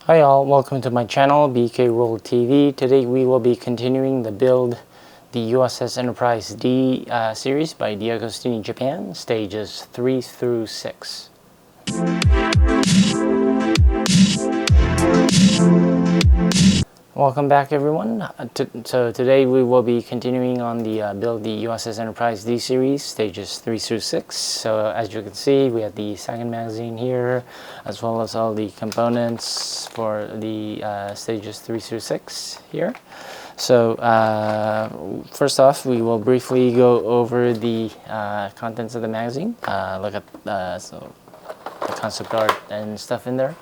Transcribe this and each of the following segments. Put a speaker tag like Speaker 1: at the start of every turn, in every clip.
Speaker 1: Hi all, welcome to my channel BK Roll TV. Today we will be continuing the build the U.S.S. Enterprise D series by DeAgostini Japan, stages 3 through 6. Welcome back everyone. So today we will be continuing on the build the U.S.S. Enterprise D series, stages 3 through 6. So as you can see, we have the second magazine here, as well as all the components for the stages 3 through 6 here. So first off, we will briefly go over the contents of the magazine, look at the concept art and stuff in there.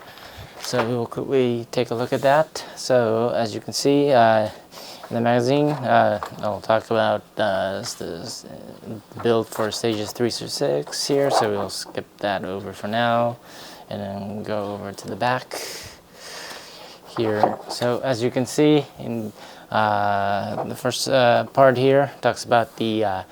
Speaker 1: So we will quickly take a look at that. So as you can see in the magazine, I'll talk about the build for stages 3 through 6 here. So we'll skip that over for now and then go over to the back here. So as you can see in the first part here talks about the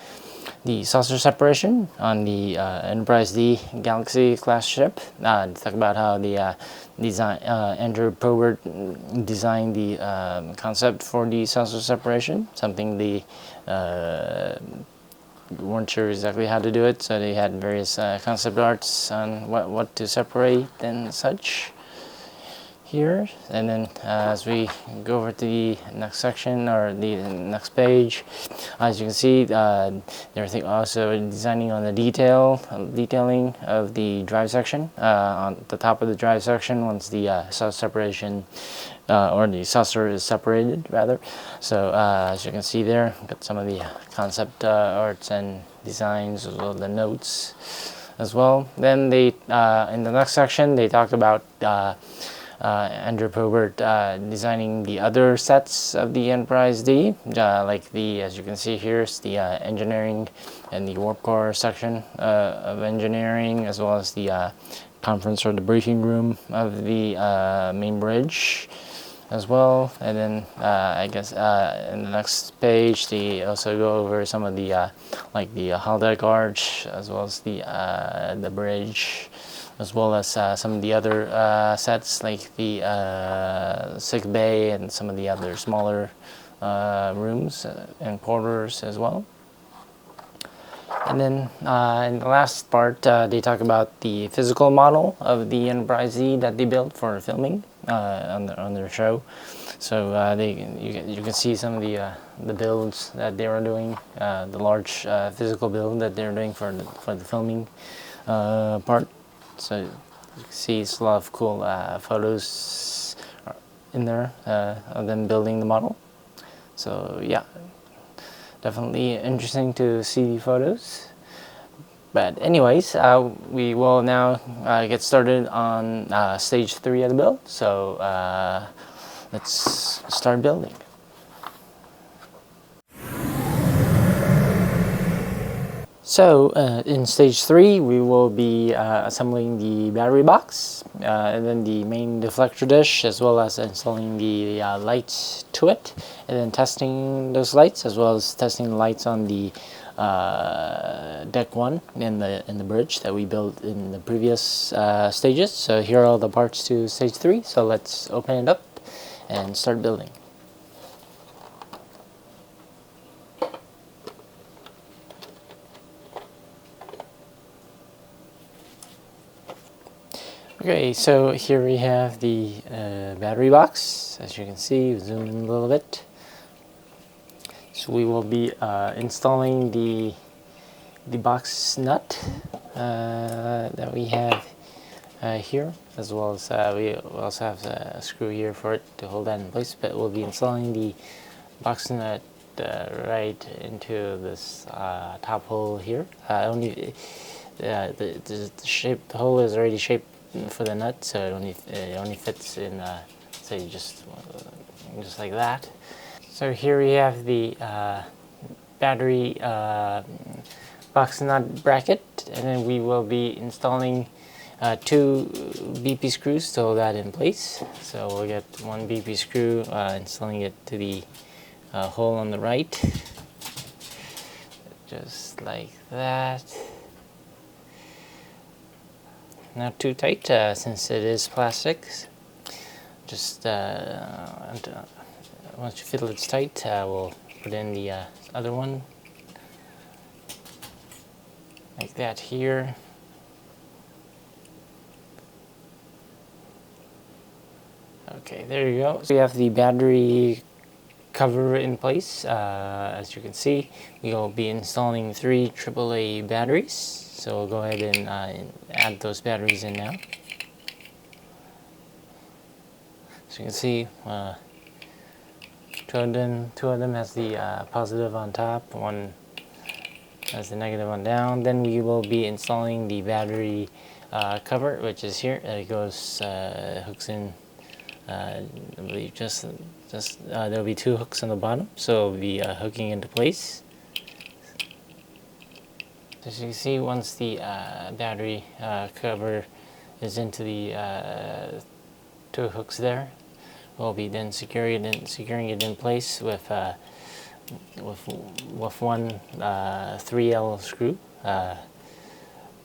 Speaker 1: saucer separation on the Enterprise D Galaxy class ship. Talk about how the Andrew Probert designed the concept for the saucer separation, something they weren't sure exactly how to do it, so they had various concept arts on what to separate and such here. And then as we go over to the next section or the next page, as you can see, they're also designing on the detailing of the drive section. On the top of the drive section, once the saucer separation or the saucer is separated rather. So as you can see there, got some of the concept arts and designs as well as the notes as well. Then they in the next section they talk about Andrew Probert designing the other sets of the Enterprise D, like as you can see here, is the engineering and the warp core section of engineering, as well as the conference or the briefing room of the main bridge as well. And then I guess in the next page they also go over some of the like the holodeck arch, as well as the bridge, as well as some of the other sets like the sick bay and some of the other smaller rooms and quarters as well. And then in the last part they talk about the physical model of the Enterprise D that they built for filming on their show. So you can see some of the builds that they were doing, the large physical build that they're doing for the filming part. So you can see it's a lot of cool photos in there of them building the model. So yeah, definitely interesting to see the photos. But anyways, we will now get started on stage 3 of the build. So let's start building. So in stage 3 we will be assembling the battery box and then the main deflector dish, as well as installing the lights to it, and then testing those lights, as well as testing the lights on the deck 1 in the bridge that we built in the previous stages. So here are all the parts to stage 3. So let's open it up and start building. Okay, so here we have the battery box. As you can see, zoom in a little bit. So we will be installing the box nut that we have here, as well as we also have a screw here for it to hold that in place. But we'll be installing the box nut right into this top hole here. The shape, the hole is already shaped for the nut, so it only fits in say just like that. So here we have the battery box nut bracket, and then we will be installing 2 BP screws to hold that in place. So we'll get 1 BP screw, installing it to the hole on the right, just like that. Not too tight since it is plastic. just once you feel it's tight, we'll put in the other one like that here. Okay, there you go. So we have the battery cover in place. As you can see, we will be installing 3 AAA batteries. So we'll go ahead and add those batteries in now. So you can see two of them has the positive on top, one has the negative on down. Then we will be installing the battery cover, which is here. It goes hooks in. I believe just there'll be 2 hooks on the bottom, so it'll be hooking into place. As you can see, once the battery cover is into the 2 hooks there, we'll be then securing it in place with one 3L screw,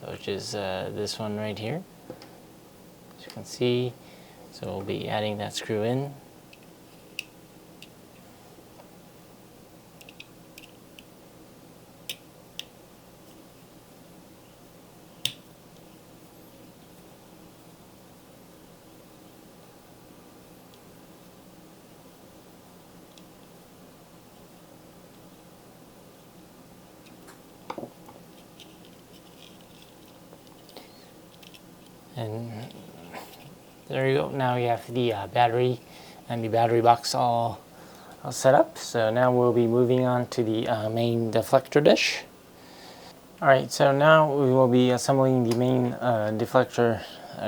Speaker 1: which is this one right here. As you can see, so we'll be adding that screw in. And there you go. Now you have the battery and the battery box all set up. So now we'll be moving on to the main deflector dish. Alright, so now we will be assembling the main deflector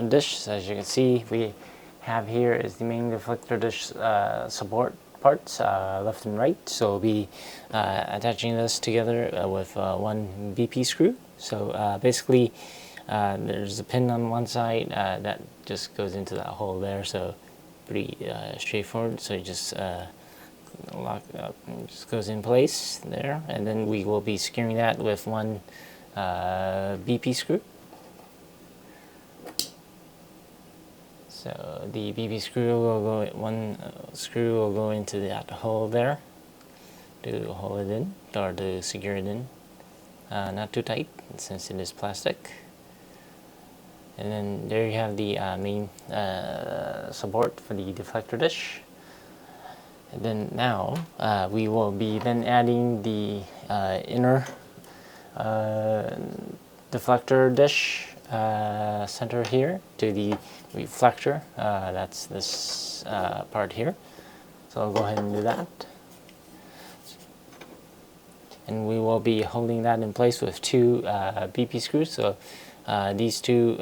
Speaker 1: dish. So as you can see, we have here is the main deflector dish support parts, left and right. So we'll be attaching this together with one BP screw. So basically, there's a pin on one side that just goes into that hole there. So pretty straightforward. So you just lock it up and just goes in place there, and then we will be securing that with one BP screw. So the BP screw will go, one screw will go into that hole there to hold it in, or to secure it in. Not too tight since it is plastic. And then there you have the main support for the deflector dish. And then now we will be then adding the inner deflector dish center here to the reflector. That's this part here. So I'll go ahead and do that. And we will be holding that in place with 2 BP screws. So these 2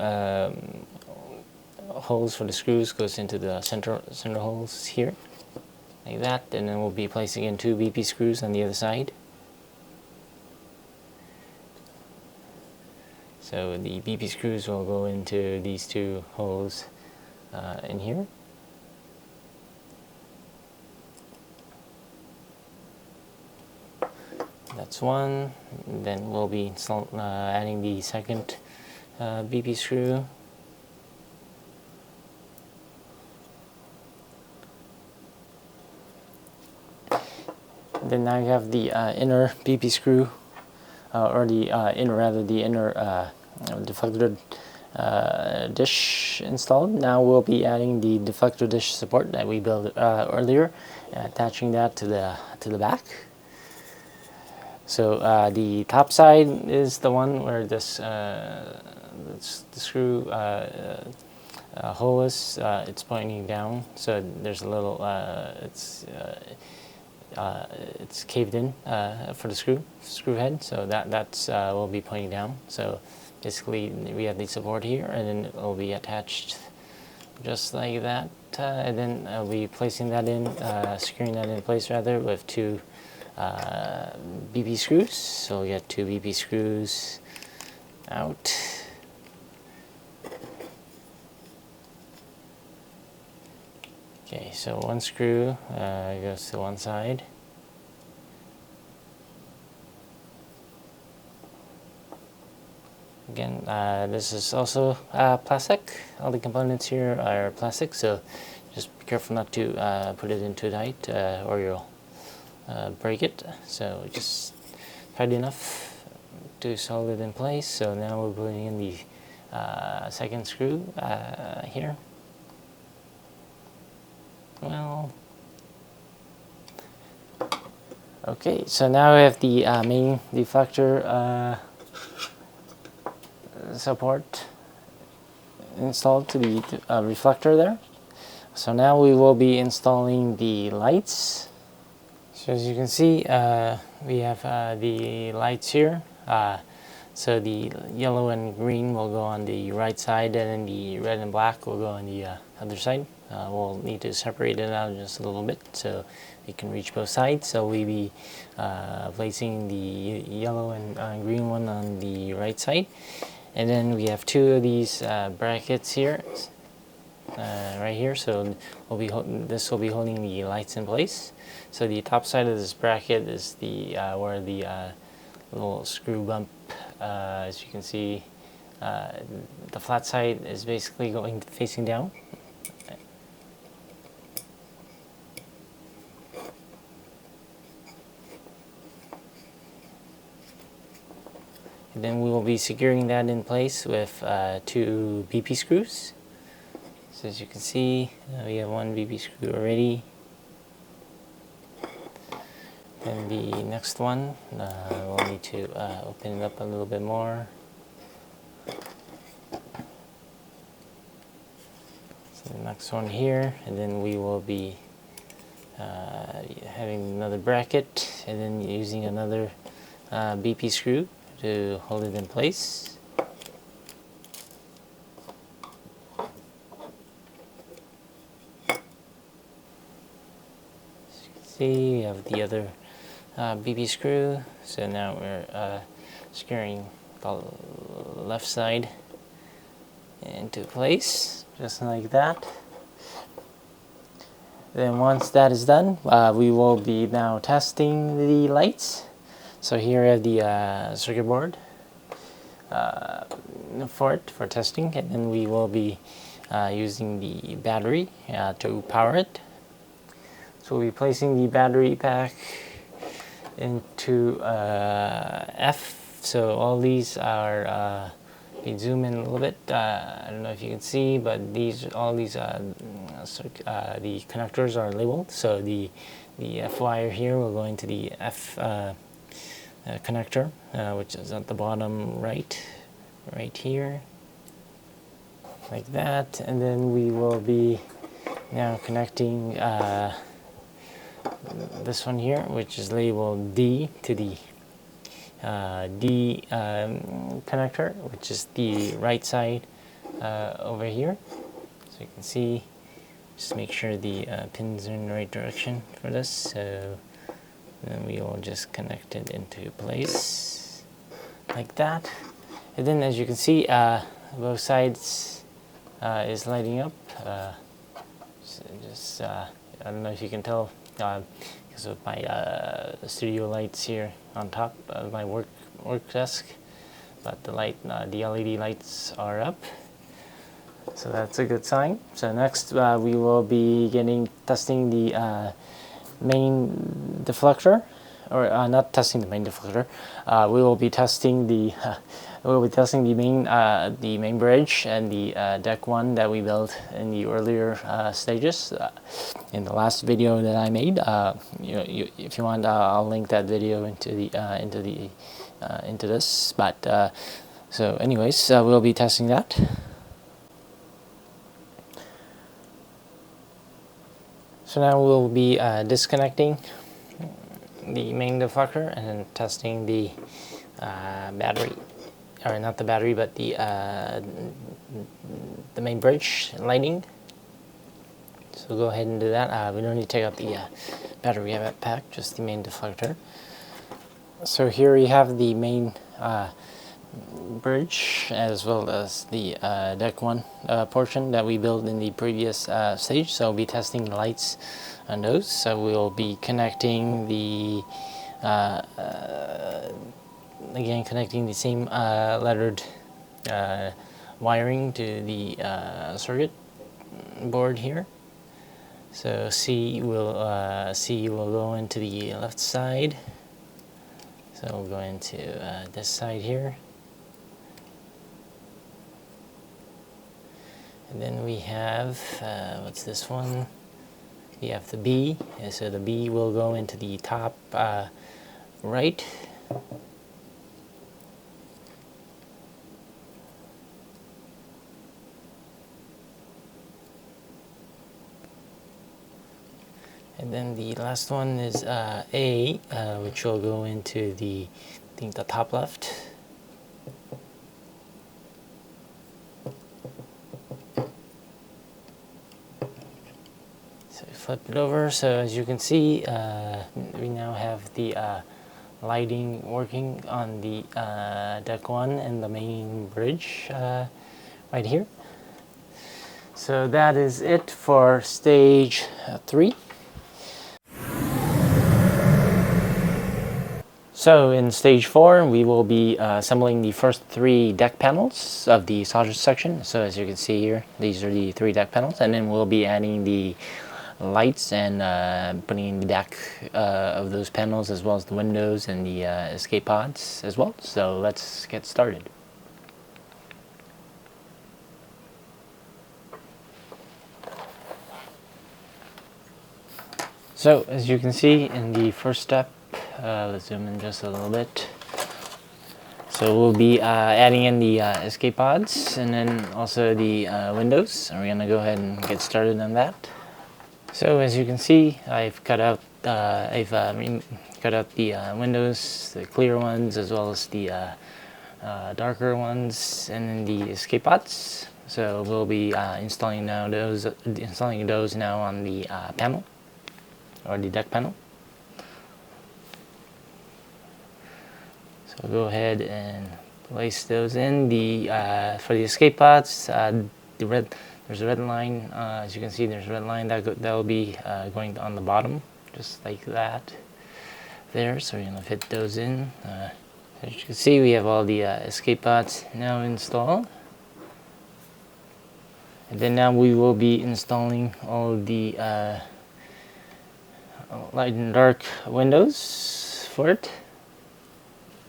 Speaker 1: holes for the screws goes into the center holes here, like that, and then we'll be placing in 2 BP screws on the other side. So the BP screws will go into these 2 holes in here. That's one. Then we'll be adding the second BP screw. Then now you have the inner BP screw, or the inner deflector dish installed. Now we'll be adding the deflector dish support that we built earlier, attaching that to the back. So the top side is the one where this the screw hole is. It's pointing down, so there's a little. It's caved in for the screw head, so that's will be pointing down. So basically, we have the support here, and then it will be attached just like that, and then I'll be placing that in, securing that in place rather, with 2 BP screws. So we get 2 BP screws out. Okay, so one screw goes to one side. Again, this is also plastic. All the components here are plastic, so just be careful not to put it in too tight or you'll break it. So just tight enough to solder it in place. So now we're putting in the second screw here. Well, okay, so now we have the main deflector support installed to the reflector there. So now we will be installing the lights. So as you can see, we have the lights here. So the yellow and green will go on the right side, and then the red and black will go on the other side. We'll need to separate it out just a little bit so we can reach both sides. So we'll be placing the yellow and green one on the right side. And then we have two of these brackets here, right here. So this will be holding the lights in place. So the top side of this bracket is the where the little screw bump, as you can see, the flat side is basically going facing down. And then we will be securing that in place with two BP screws. So as you can see, we have one BP screw already. Then the next one, we'll need to open it up a little bit more. So the next one here, and then we will be having another bracket, and then using another BP screw to hold it in place. As you can see, we have the other BP screw. So now we're securing the left side into place, just like that. Then once that is done, we will be now testing the lights. So here I have the circuit board for testing, and then we will be using the battery to power it. So we'll be placing the battery pack into F. So all these are, if you zoom in a little bit, I don't know if you can see, but all these the connectors are labeled. So the F wire here will go into the F connector, which is at the bottom right here, like that. And then we will be now connecting this one here, which is labeled D, to the D connector, which is the right side over here. So you can see, just make sure the pins are in the right direction for this. So then we will just connect it into place like that. And then as you can see, both sides is lighting up. I don't know if you can tell because of my studio lights here on top of my work desk, but the LED lights are up, so that's a good sign. So next we will be testing the main deflector, or not testing the main deflector. We will be testing the main bridge and the deck one that we built in the earlier stages in the last video that I made. If you want, I'll link that video into this. But so, anyways, we'll be testing that. So now we'll be disconnecting the main deflector and then testing the battery, or not the battery, but the main bridge lighting. So go ahead and do that. We don't need to take out the battery pack, just the main deflector. So here we have the main bridge, as well as the deck one portion that we built in the previous stage. So we'll be testing the lights on those. So we'll be connecting the connecting the same lettered wiring to the circuit board here. So C will go into the left side. So we'll go into this side here. And then we have, what's this one? We have the B. So the B will go into the top right. And then the last one is A, which will go into the, I think, the top left. So flip it over. So as you can see, we now have the lighting working on the deck 1 and the main bridge right here. So that is it for stage 3. So in stage 4, we will be assembling the first 3 deck panels of the solder section. So as you can see here, these are the 3 deck panels, and then we'll be adding the lights and putting in the deck of those panels, as well as the windows and the escape pods as well. So let's get started. So as you can see in the first step, let's zoom in just a little bit. So we'll be adding in the escape pods and then also the windows. And we're going to go ahead and get started on that. So as you can see, I've cut out the windows, the clear ones, as well as the darker ones, and then the escape pods. So we'll be installing those now on the panel, or the deck panel. So go ahead and place those in. For the escape pods, there's a red line. As you can see, there's a red line that will be going on the bottom, just like that. There. So we're gonna fit those in. As you can see, we have all the escape pods now installed. And then now we will be installing all the light and dark windows for it.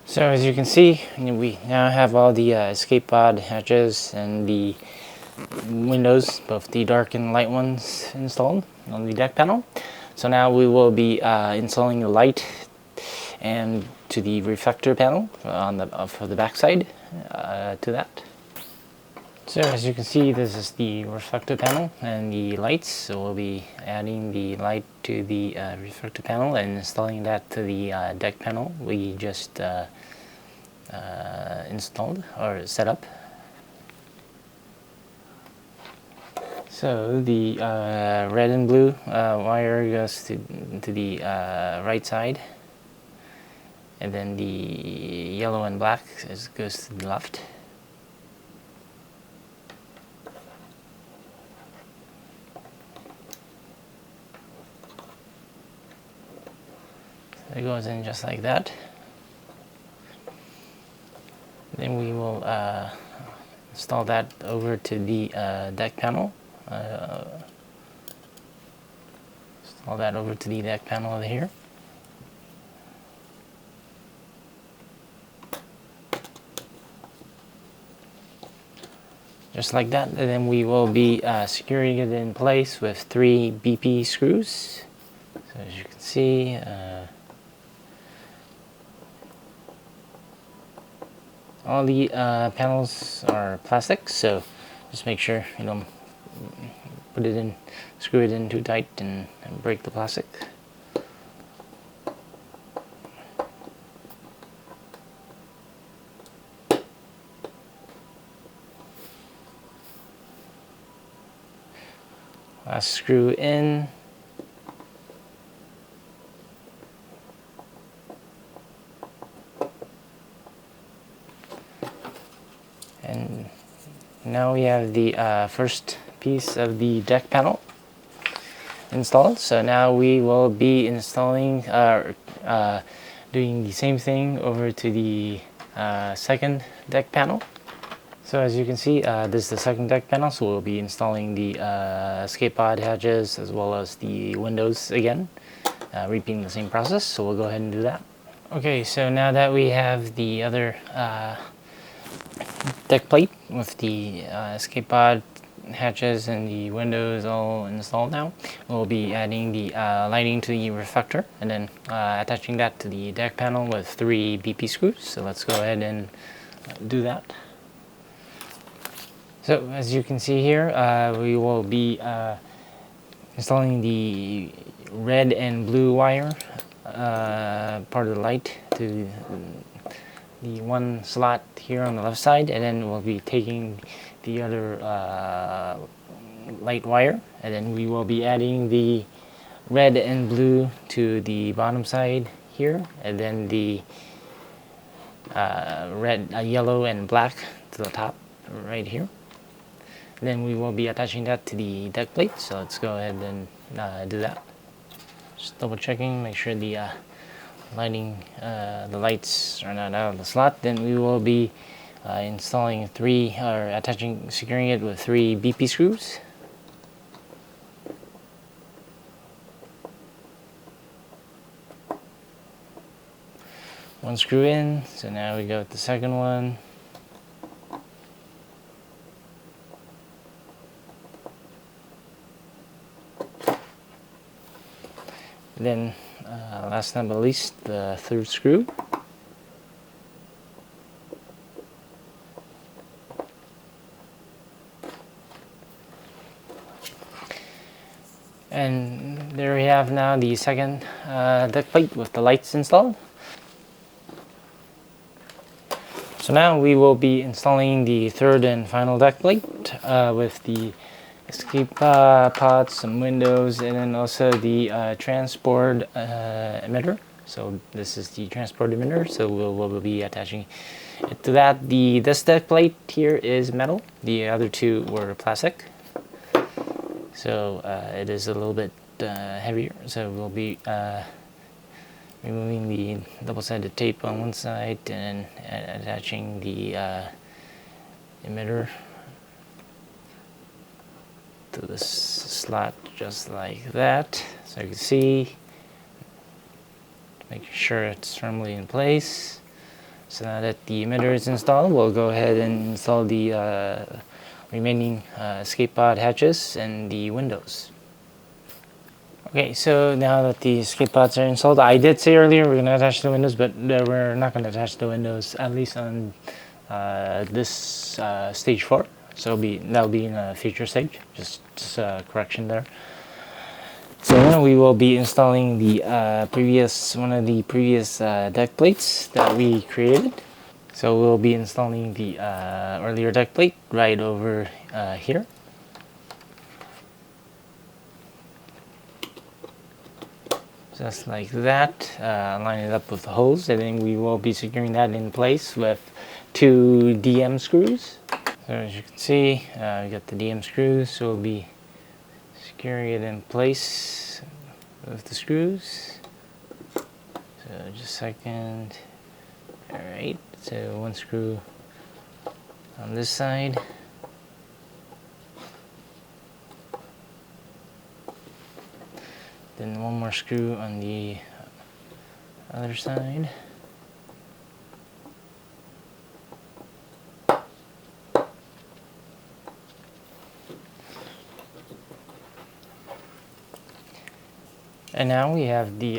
Speaker 1: So as you can see, we now have all the escape pod hatches and the windows, both the dark and light ones, installed on the deck panel. So now we will be installing the light and to the reflector panel on the for the back side to that. So as you can see, this is the reflector panel and the lights. So we'll be adding the light to the reflector panel and installing that to the deck panel we just installed or set up. So the red and blue wire goes to the right side, and then the yellow and black goes to the left. It goes in just like that. Then we will install that over to the deck panel. Install that over to the deck panel over here. Just like that. And then we will be securing it in place with 3 BP screws. So as you can see, all the panels are plastic, so just make sure you don't screw it in too tight and break the plastic. Last screw in. And now we have the first piece of the deck panel installed. So now we will be installing, doing the same thing over to the second deck panel. So as you can see, this is the second deck panel, so we'll be installing the escape pod hatches as well as the windows again, repeating the same process, so we'll go ahead and do that. Okay, so now that we have the other deck plate with the escape pod hatches and the windows all installed now, we'll be adding the lighting to the reflector and then attaching that to the deck panel with 3 BP screws. So let's go ahead and do that. So as you can see here, we will be installing the red and blue wire part of the light to the one slot here on the left side, and then we'll be taking the other light wire, and then we will be adding the red and blue to the bottom side here, and then the yellow and black to the top right here. Then we will be attaching that to the deck plate, so let's go ahead and do that. Just double checking, make sure the lighting, the lights are not out of the slot. Then we will be installing securing it with 3 BP screws. One screw in, so now we go with the second one. Then, last but not least, the third screw. And there we have now the second deck plate with the lights installed. So now we will be installing the third and final deck plate with the escape pods, some windows, and then also the transport emitter. So this is the transport emitter, so we'll be attaching it to that. This deck plate here is metal, the other two were plastic. So it is a little bit heavier, so we'll be removing the double-sided tape on one side and attaching the emitter to this slot just like that. So you can see, make sure it's firmly in place. So now that the emitter is installed, we'll go ahead and install the remaining escape pod hatches and the windows. Okay, so now that the escape pods are installed, I did say earlier we're going to attach the windows, but we're not going to attach the windows, at least on this stage 4. So that'll be in a future stage, just a correction there. So now we will be installing the one of the previous deck plates that we created. So we'll be installing the earlier deck plate right over here. Just like that, line it up with the holes, and then we will be securing that in place with 2 DM screws. So as you can see, we got the DM screws, so we'll be securing it in place with the screws. So just a second. Alright, so one screw on this side. Then one more screw on the other side. And now we have the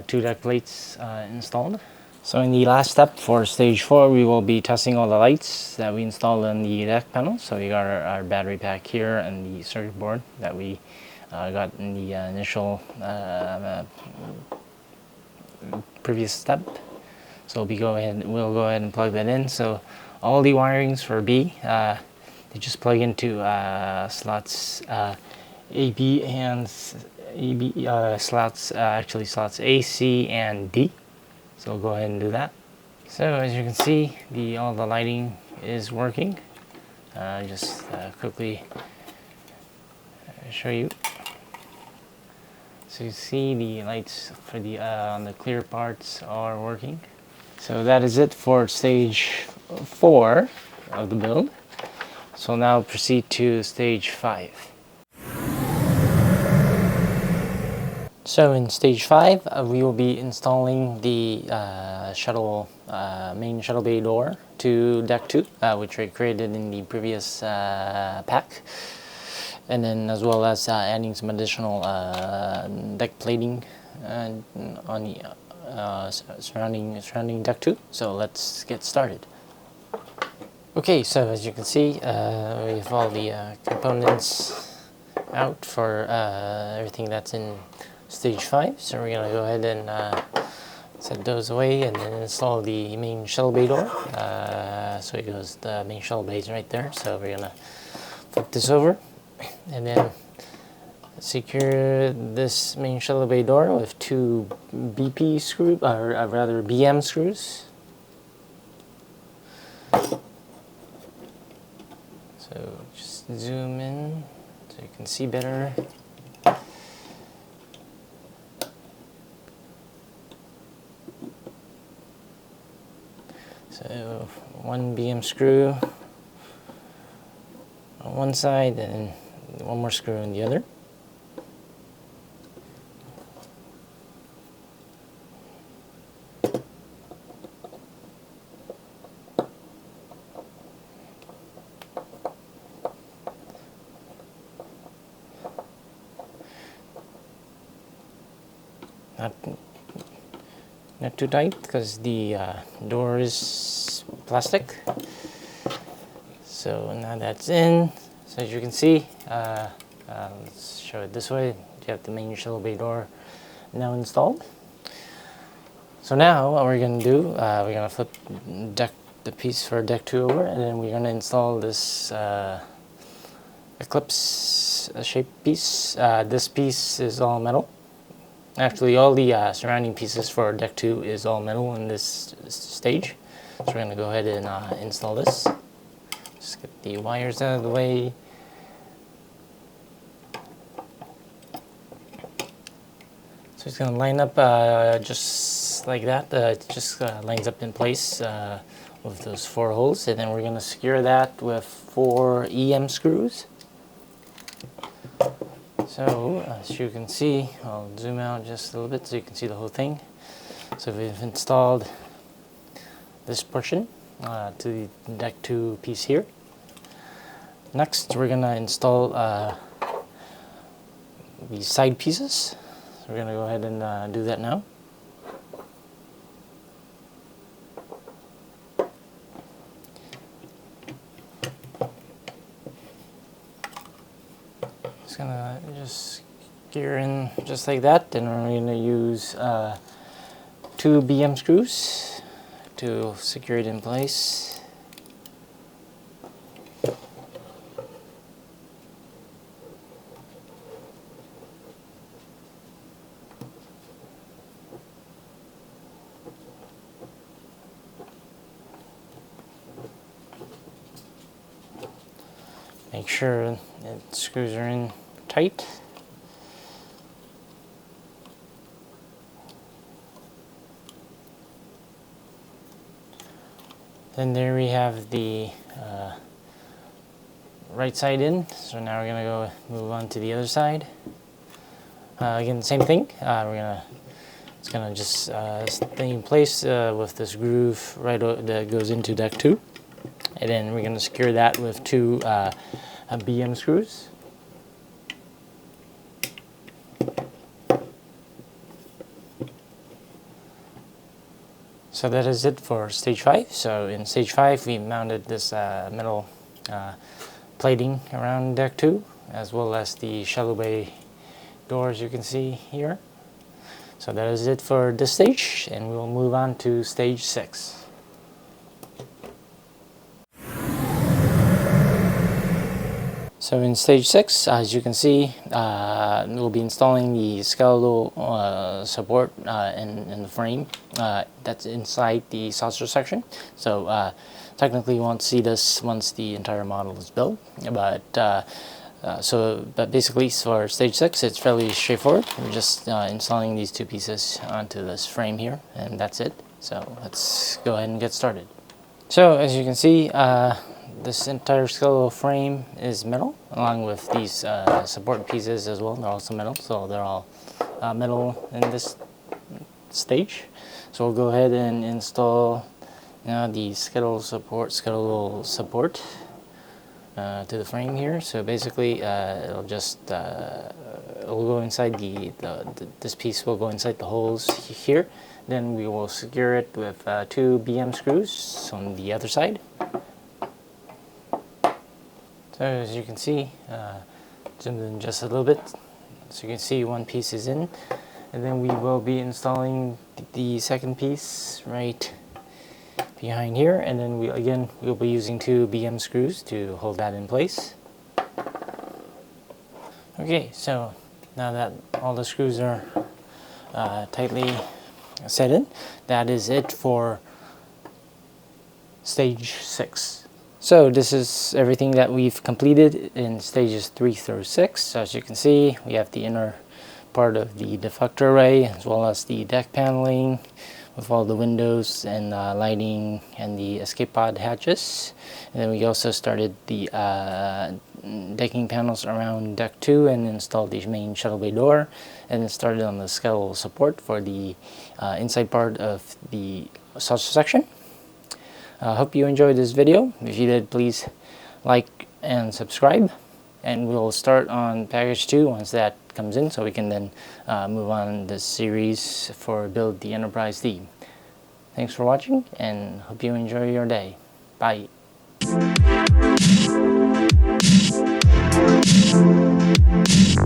Speaker 1: 2 deck plates installed. So in the last step for stage 4, we will be testing all the lights that we installed on the deck panel. So we got our battery pack here and the circuit board that we got in the initial previous step. So we'll go ahead and plug that in. So all the wirings for B, they just plug into slots AB and slots A, C, and D. So we'll go ahead and do that. So as you can see, all the lighting is working. Just quickly show you. So you see the lights for on the clear parts are working. So that is it for stage 4 of the build. So now proceed to stage 5. So in stage 5, we will be installing the main shuttle bay door to deck 2, which we created in the previous pack. And then as well as adding some additional deck plating on the surrounding deck 2. So let's get started. Okay, so as you can see, we have all the components out for everything that's in stage 5. So we're going to go ahead and set those away and then install the main shuttle bay door. So it goes, the main shuttle bay is right there. So we're going to flip this over and then secure this main shuttle bay door with 2 BP screws, or rather BM screws. So just zoom in so you can see better. So 1 BM screw on one side and 1 more screw on the other. Not too tight because the door is plastic. So now that's in. So as you can see, let's show it this way. You have the main shuttle bay door now installed. So now what we're going to do, we're going to flip the piece for deck 2 over, and then we're going to install this eclipse shaped piece. This piece is all metal. Actually, all the surrounding pieces for deck 2 is all metal in this stage. So we're going to go ahead and install this. Just get the wires out of the way. So it's going to line up just like that. It just lines up in place with those 4 holes. And then we're going to secure that with 4 EM screws. So, as you can see, I'll zoom out just a little bit so you can see the whole thing. So we've installed this portion to the deck 2 piece here. Next, we're going to install the side pieces. So we're going to go ahead and do that now. Just gear in just like that, and we're going to use 2 BM screws to secure it in place. Make sure the screws are in tight. Then there we have the right side in. So now we're going to go move on to the other side. Again, same thing. It's gonna just stay in place with this groove that goes into deck 2, and then we're gonna secure that with 2 BM screws. So that is it for stage 5. So in stage 5, we mounted this metal plating around deck 2, as well as the shallow bay doors you can see here. So that is it for this stage, and we will move on to stage 6. So in stage 6, as you can see, we'll be installing the skeletal support in the frame that's inside the saucer section. So technically you won't see this once the entire model is built, but basically for stage 6 it's fairly straightforward. We're just installing these 2 pieces onto this frame here, and that's it. So let's go ahead and get started. So as you can see, this entire skeletal frame is metal, along with these support pieces as well. They're also metal, so they're all metal in this stage. So we'll go ahead and install the skeletal support to the frame here. So basically, it'll just it'll go inside this piece will go inside the holes here. Then we will secure it with 2 BM screws on the other side. So as you can see, zoom in just a little bit. So you can see one piece is in, and then we will be installing the second piece right behind here, and then we'll be using 2 BM screws to hold that in place. Okay, so now that all the screws are tightly set in, that is it for stage 6. So this is everything that we've completed in stages 3 through 6. So as you can see, we have the inner part of the deflector array, as well as the deck paneling with all the windows and lighting and the escape pod hatches. And then we also started the decking panels around deck 2 and installed the main shuttle bay door, and then started on the skeletal support for the inside part of the saucer section. I hope you enjoyed this video. If you did, please like and subscribe, and we'll start on package 2 once that comes in, so we can then move on this series for Build the Enterprise D. Thanks for watching, and hope you enjoy your day. Bye.